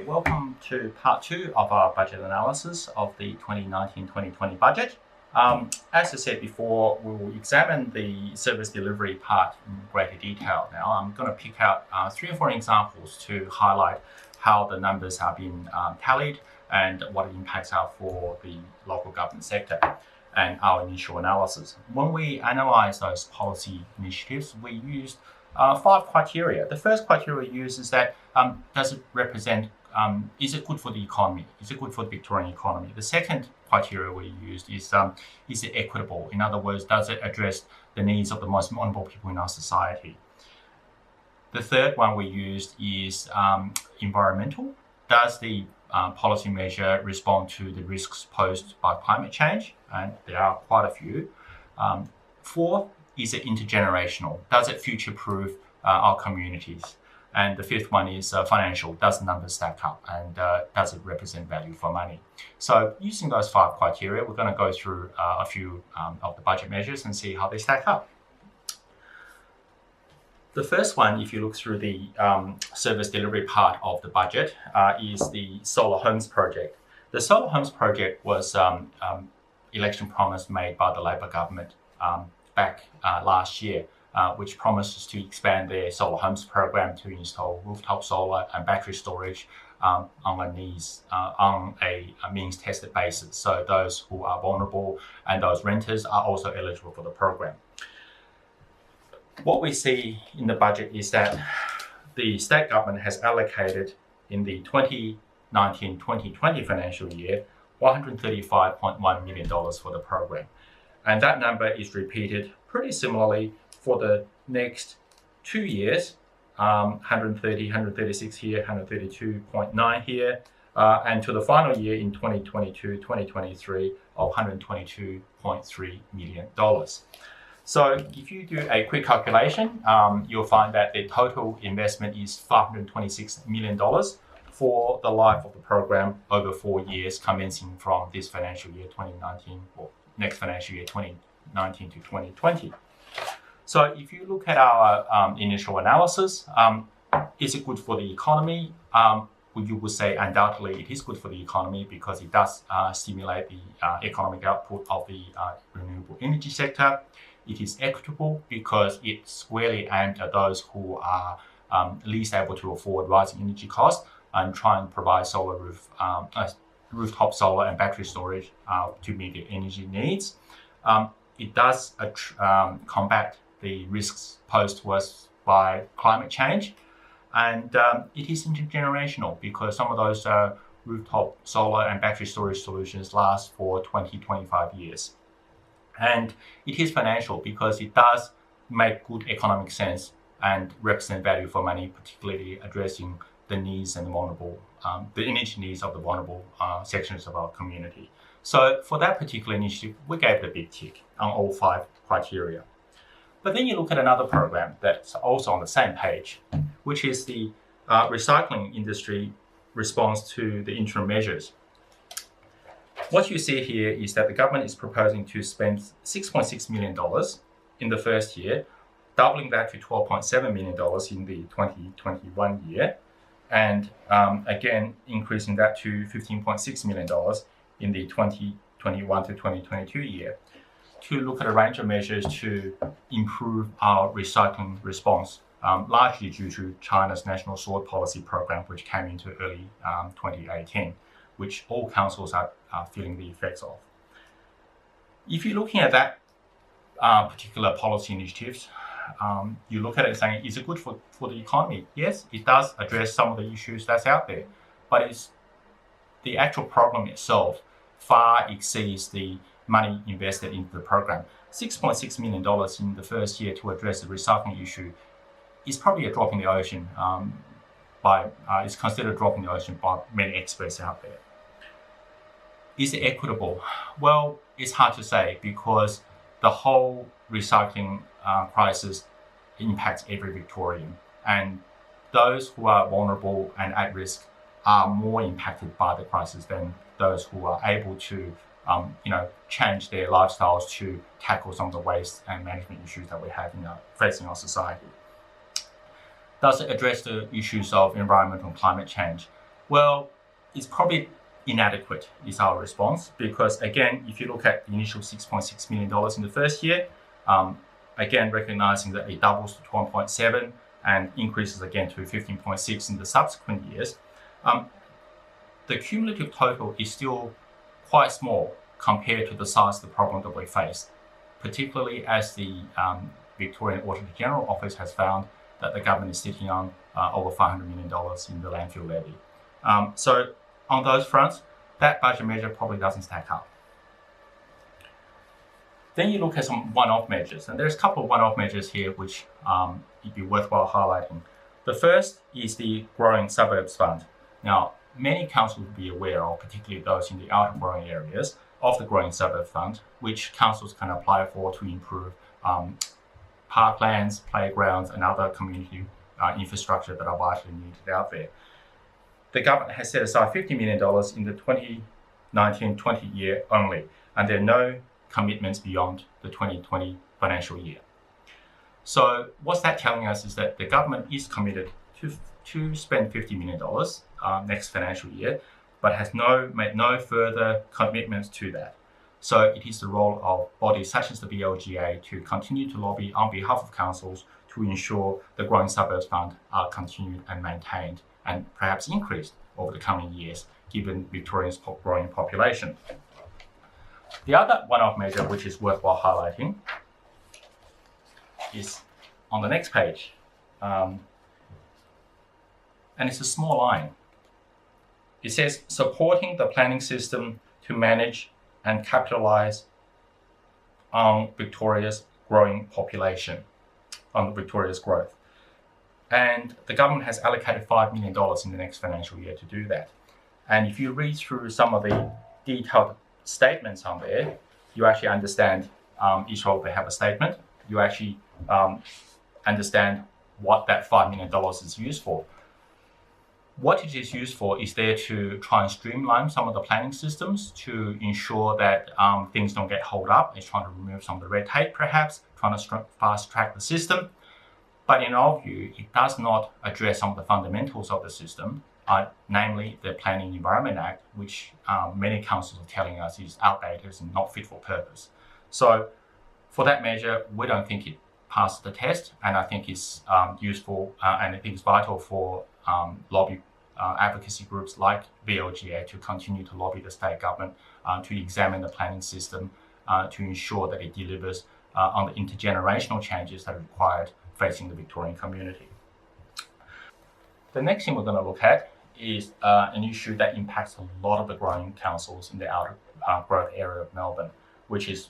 welcome to part 2 of our budget analysis of the 2019-2020 budget. As I said before, we will examine the service delivery part in greater detail. Now, I'm going to pick out 3 or 4 examples to highlight how the numbers have been tallied and what the impacts are for the local government sector and our initial analysis. When we analyze those policy initiatives, we used 5 criteria. The first criteria we use is that does it represent, is it good for the economy? Is it good for the Victorian economy? The second criteria we used is it equitable? In other words, does it address the needs of the most vulnerable people in our society? The third one we used is environmental. Does the policy measure respond to the risks posed by climate change? And there are quite a few. Fourth, is it intergenerational? Does it future-proof our communities? And the fifth one is financial. Does the numbers stack up? And does it represent value for money? So using those 5 criteria, we're going to go through a few of the budget measures and see how they stack up. The first one, if you look through the service delivery part of the budget, is the Solar Homes project. The Solar Homes project was election promise made by the Labor government back last year, which promises to expand their solar homes program to install rooftop solar and battery storage on a means-tested basis. So those who are vulnerable and those renters are also eligible for the program. What we see in the budget is that the state government has allocated in the 2019-2020 financial year $135.1 million for the program. And that number is repeated pretty similarly for the next 2 years, 130, 136 here, 132.9 here, and to the final year in 2022-2023 of $122.3 million. So if you do a quick calculation, you'll find that the total investment is $526 million for the life of the program over 4 years, commencing from this financial year 2019 or next financial year 2019 to 2020. So if you look at our initial analysis, is it good for the economy? You would say undoubtedly it is good for the economy because it does stimulate the economic output of the renewable energy sector. It is equitable because it's squarely aimed at those who are least able to afford rising energy costs and try and provide rooftop solar and battery storage to meet their energy needs. It does combat the risks posed to us by climate change, and it is intergenerational because some of those rooftop solar and battery storage solutions last for 20-25 years. And it is financial because it does make good economic sense and represent value for money, particularly addressing the needs and the energy needs of the vulnerable sections of our community. So for that particular initiative, we gave it a big tick on all 5 criteria. But then you look at another program that's also on the same page, which is the recycling industry response to the interim measures. What you see here is that the government is proposing to spend $6.6 million in the first year, doubling that to $12.7 million in the 2021 year, and again increasing that to $15.6 million in the 2021 to 2022 year, to look at a range of measures to improve our recycling response, largely due to China's National Sword Policy Program, which came into early 2018, which all councils are feeling the effects of. If you're looking at that particular policy initiatives, you look at it saying, is it good for the economy? Yes, it does address some of the issues that's out there, but the actual problem itself far exceeds the money invested into the program. $6.6 million in the first year to address the recycling issue is probably a drop in the ocean. It's considered a drop in the ocean by many experts out there. Is it equitable? Well, it's hard to say because the whole recycling crisis impacts every Victorian, and those who are vulnerable and at risk are more impacted by the crisis than those who are able to change their lifestyles to tackle some of the waste and management issues that we have facing our society. Does it address the issues of environmental and climate change? Well, it's probably inadequate is our response, because again, if you look at the initial $6.6 million in the first year, again, recognizing that it doubles to 12.7 and increases again to 15.6 in the subsequent years, the cumulative total is still quite small compared to the size of the problem that we face, particularly as the Victorian Auditor General Office has found that the government is sitting on over $500 million in the landfill levy. So on those fronts, that budget measure probably doesn't stack up. Then you look at some one-off measures, and there's a couple of one-off measures here which it'd be worthwhile highlighting. The first is the Growing Suburbs Fund. Now, many councils will be aware of, particularly those in the outer growing areas, of the Growing Suburbs Fund, which councils can apply for to improve parklands, playgrounds, and other community infrastructure that are vitally needed out there. The government has set aside $50 million in the 2019-20 year only, and there are no commitments beyond the 2020 financial year. So what's that telling us is that the government is committed to spend $50 million next financial year, but has made no further commitments to that. So it is the role of bodies such as the BLGA to continue to lobby on behalf of councils to ensure the Growing Suburbs Fund are continued and maintained, and perhaps increased over the coming years, given Victoria's growing population. The other one-off measure which is worthwhile highlighting is on the next page. And it's a small line. It says, supporting the planning system to manage and capitalize on Victoria's growing population, on Victoria's growth. And the government has allocated $5 million in the next financial year to do that. And if you read through some of the detailed statements on there, you actually understand, each role they have a statement, you actually understand what that $5 million is used for. What it is used for is there to try and streamline some of the planning systems to ensure that things don't get held up. It's trying to remove some of the red tape, perhaps, trying to fast track the system. But in our view, it does not address some of the fundamentals of the system, namely the Planning and Environment Act, which many councils are telling us is outdated and not fit for purpose. So for that measure, we don't think it passes the test, and I think it's useful and I think it's vital for lobby advocacy groups like BLGA to continue to lobby the state government to examine the planning system to ensure that it delivers on the intergenerational changes that are required facing the Victorian community. The next thing we're going to look at is an issue that impacts a lot of the growing councils in the outer growth area of Melbourne, which is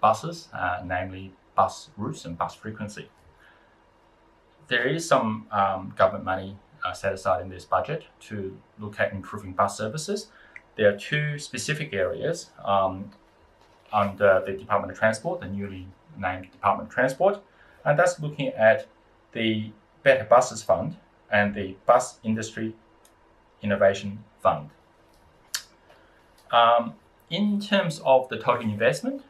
buses, namely bus routes and bus frequency. There is some government money set aside in this budget to look at improving bus services. There are two specific areas under the Department of Transport, the newly named Department of Transport, and that's looking at the Better Buses Fund and the Bus Industry Innovation Fund. In terms of the total investment,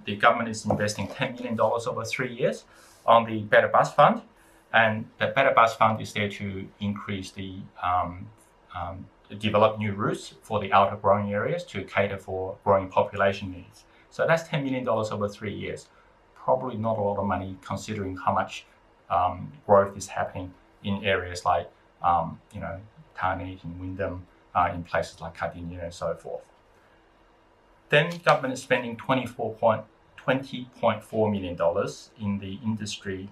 the government is investing $10 million over 3 years on the Better Bus Fund, and the Better Bus Fund is there to increase the develop new routes for the outer growing areas to cater for growing population needs. So that's $10 million over 3 years. Probably not a lot of money considering how much growth is happening in areas like Tarneit and Wyndham, in places like Cardinia and so forth. Then government is spending $20.4 million in the Industry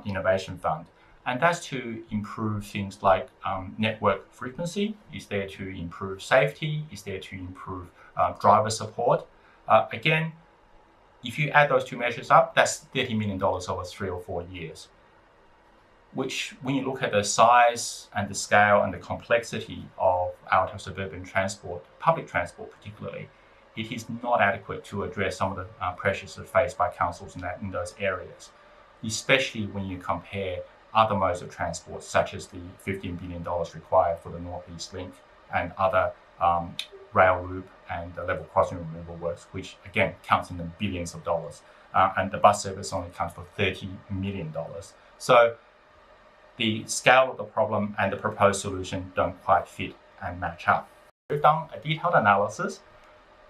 Innovation Fund. And that's to improve things like network frequency, is there to improve safety, is there to improve driver support. Again, if you add those two measures up, that's $30 million over 3 or 4 years, which when you look at the size and the scale and the complexity of outer suburban transport, public transport particularly, it is not adequate to address some of the pressures that are faced by councils in those areas, especially when you compare other modes of transport, such as the $15 billion required for the North East Link and other rail loop and the level crossing removal works, which again counts in the billions of dollars. And the bus service only counts for $30 million. So the scale of the problem and the proposed solution don't quite fit and match up. We've done a detailed analysis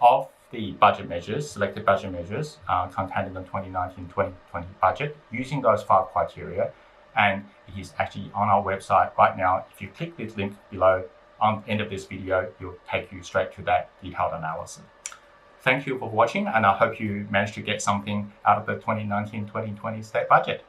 of the budget measures, selected budget measures contained in the 2019-2020 budget using those 5 criteria, and it is actually on our website right now. If you click this link below on the end of this video, it will take you straight to that detailed analysis. Thank you for watching, and I hope you managed to get something out of the 2019-2020 state budget.